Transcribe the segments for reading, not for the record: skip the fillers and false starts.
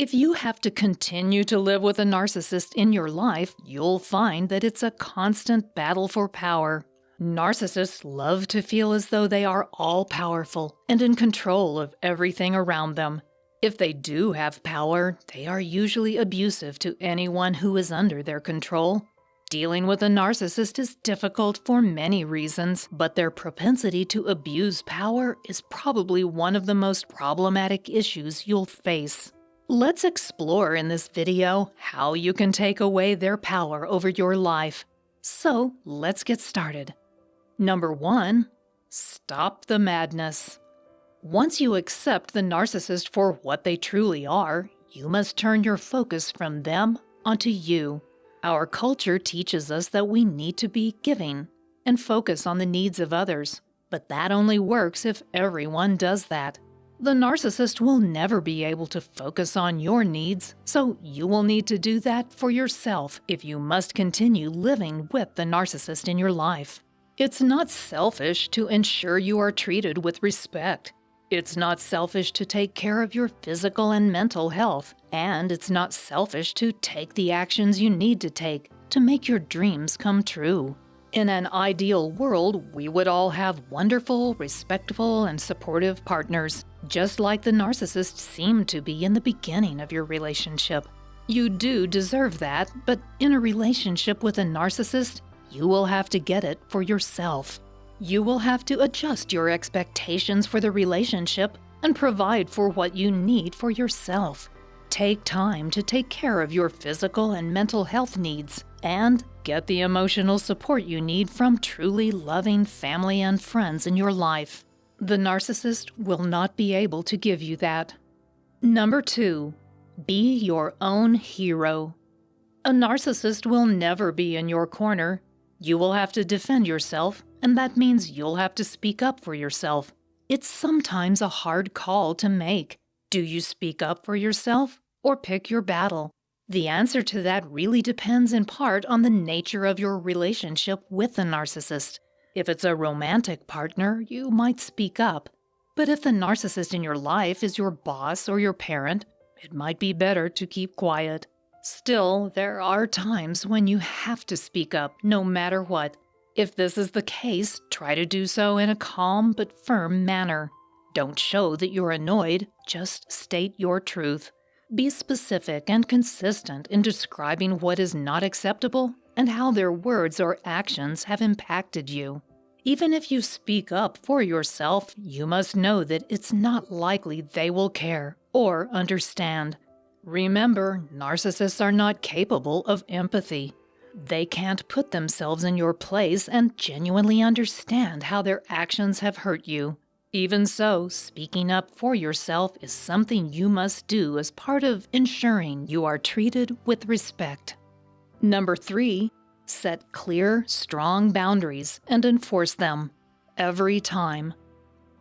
If you have to continue to live with a narcissist in your life, you'll find that it's a constant battle for power. Narcissists love to feel as though they are all-powerful and in control of everything around them. If they do have power, they are usually abusive to anyone who is under their control. Dealing with a narcissist is difficult for many reasons, but their propensity to abuse power is probably one of the most problematic issues you'll face. Let's explore in this video how you can take away their power over your life. So, let's get started. Number 1. Stop the madness. Once you accept the narcissist for what they truly are, you must turn your focus from them onto you. Our culture teaches us that we need to be giving and focus on the needs of others, but that only works if everyone does that. The narcissist will never be able to focus on your needs, so you will need to do that for yourself if you must continue living with the narcissist in your life. It's not selfish to ensure you are treated with respect. It's not selfish to take care of your physical and mental health, and it's not selfish to take the actions you need to take to make your dreams come true. In an ideal world, we would all have wonderful, respectful, and supportive partners, just like the narcissist seemed to be in the beginning of your relationship. You do deserve that, but in a relationship with a narcissist, you will have to get it for yourself. You will have to adjust your expectations for the relationship and provide for what you need for yourself. Take time to take care of your physical and mental health needs and get the emotional support you need from truly loving family and friends in your life. The narcissist will not be able to give you that. Number 2. Be your own hero. A narcissist will never be in your corner. You will have to defend yourself, and that means you'll have to speak up for yourself. It's sometimes a hard call to make. Do you speak up for yourself or pick your battle? The answer to that really depends in part on the nature of your relationship with the narcissist. If it's a romantic partner, you might speak up. But if the narcissist in your life is your boss or your parent, it might be better to keep quiet. Still, there are times when you have to speak up, no matter what. If this is the case, try to do so in a calm but firm manner. Don't show that you're annoyed, just state your truth. Be specific and consistent in describing what is not acceptable and how their words or actions have impacted you. Even if you speak up for yourself, you must know that it's not likely they will care or understand. Remember, narcissists are not capable of empathy. They can't put themselves in your place and genuinely understand how their actions have hurt you. Even so, speaking up for yourself is something you must do as part of ensuring you are treated with respect. Number 3. Set clear, strong boundaries and enforce them. Every time.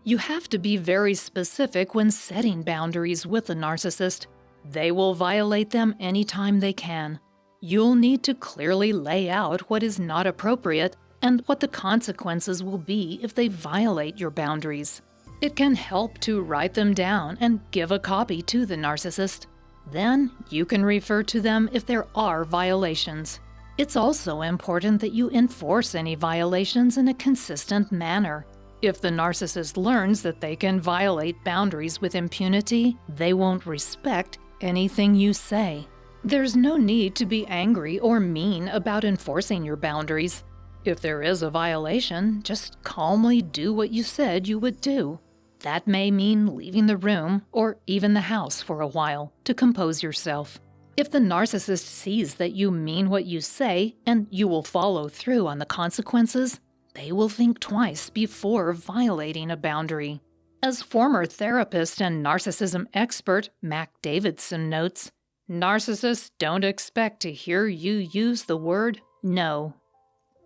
You have to be very specific when setting boundaries with a narcissist. They will violate them anytime they can. You'll need to clearly lay out what is not appropriate and what the consequences will be if they violate your boundaries. It can help to write them down and give a copy to the narcissist. Then you can refer to them if there are violations. It's also important that you enforce any violations in a consistent manner. If the narcissist learns that they can violate boundaries with impunity, they won't respect anything you say. There's no need to be angry or mean about enforcing your boundaries. If there is a violation, just calmly do what you said you would do. That may mean leaving the room or even the house for a while to compose yourself. If the narcissist sees that you mean what you say and you will follow through on the consequences, they will think twice before violating a boundary. As former therapist and narcissism expert Mac Davidson notes, narcissists don't expect to hear you use the word no.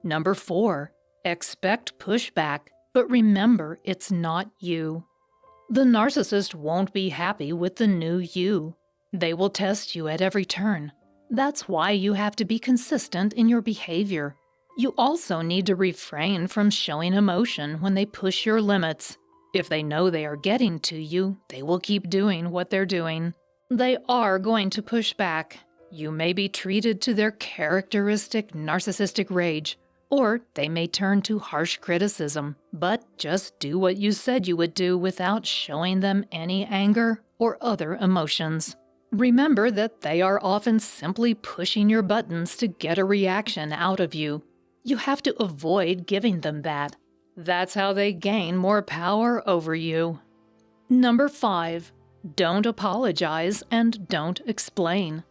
Number 4. Expect pushback, but remember it's not you. The narcissist won't be happy with the new you. They will test you at every turn. That's why you have to be consistent in your behavior. You also need to refrain from showing emotion when they push your limits. If they know they are getting to you, they will keep doing what they're doing. They are going to push back. You may be treated to their characteristic narcissistic rage, or they may turn to harsh criticism, but just do what you said you would do without showing them any anger or other emotions. Remember that they are often simply pushing your buttons to get a reaction out of you. You have to avoid giving them that. That's how they gain more power over you. Number 5. Don't apologize and don't explain.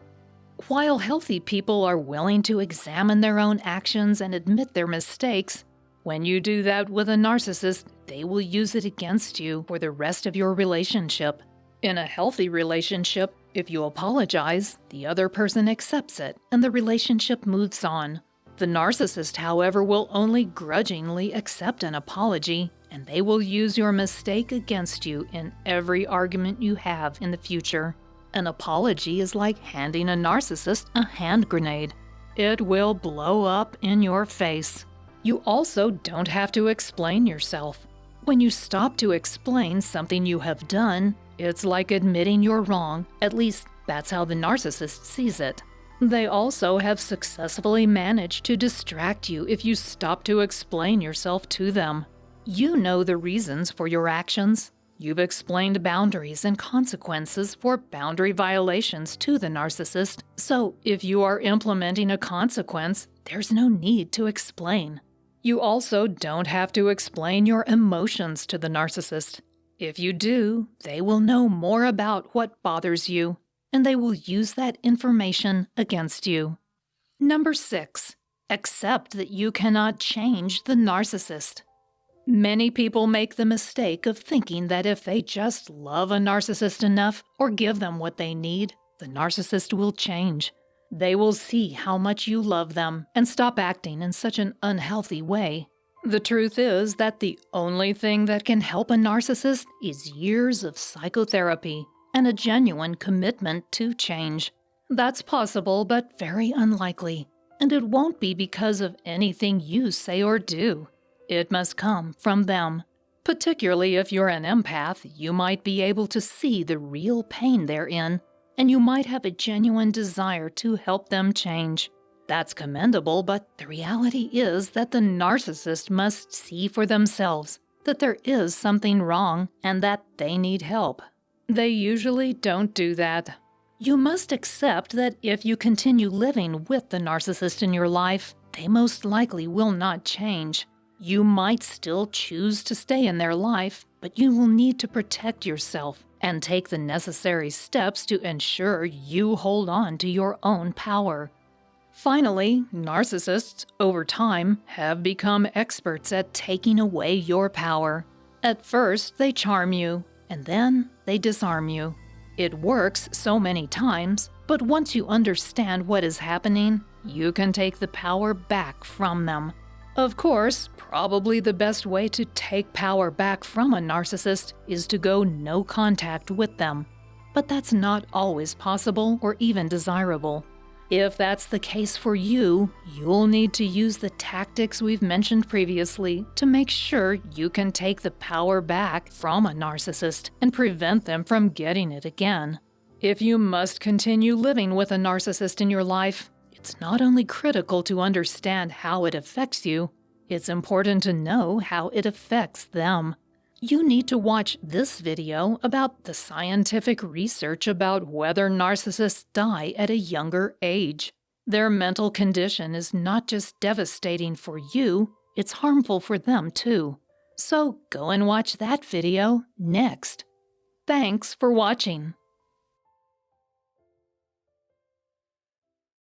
While healthy people are willing to examine their own actions and admit their mistakes, when you do that with a narcissist, they will use it against you for the rest of your relationship. In a healthy relationship, if you apologize, the other person accepts it and the relationship moves on. The narcissist, however, will only grudgingly accept an apology, and they will use your mistake against you in every argument you have in the future. An apology is like handing a narcissist a hand grenade. It will blow up in your face. You also don't have to explain yourself. When you stop to explain something you have done, it's like admitting you're wrong. At least that's how the narcissist sees it. They also have successfully managed to distract you if you stop to explain yourself to them. You know the reasons for your actions. You've explained boundaries and consequences for boundary violations to the narcissist, so if you are implementing a consequence, there's no need to explain. You also don't have to explain your emotions to the narcissist. If you do, they will know more about what bothers you, and they will use that information against you. Number 6. Accept that you cannot change the narcissist. Many people make the mistake of thinking that if they just love a narcissist enough or give them what they need, the narcissist will change. They will see how much you love them and stop acting in such an unhealthy way. The truth is that the only thing that can help a narcissist is years of psychotherapy and a genuine commitment to change. That's possible, but very unlikely, and it won't be because of anything you say or do. It must come from them. Particularly if you're an empath, you might be able to see the real pain they're in, and you might have a genuine desire to help them change. That's commendable, but the reality is that the narcissist must see for themselves that there is something wrong and that they need help. They usually don't do that. You must accept that if you continue living with the narcissist in your life, they most likely will not change. You might still choose to stay in their life, but you will need to protect yourself and take the necessary steps to ensure you hold on to your own power. Finally, narcissists, over time, have become experts at taking away your power. At first, they charm you, and then they disarm you. It works so many times, but once you understand what is happening, you can take the power back from them. Of course, probably the best way to take power back from a narcissist is to go no contact with them. But that's not always possible or even desirable. If that's the case for you, you'll need to use the tactics we've mentioned previously to make sure you can take the power back from a narcissist and prevent them from getting it again. If you must continue living with a narcissist in your life, it's not only critical to understand how it affects you, it's important to know how it affects them. You need to watch this video about the scientific research about whether narcissists die at a younger age. Their mental condition is not just devastating for you, it's harmful for them too. So go and watch that video next. Thanks for watching.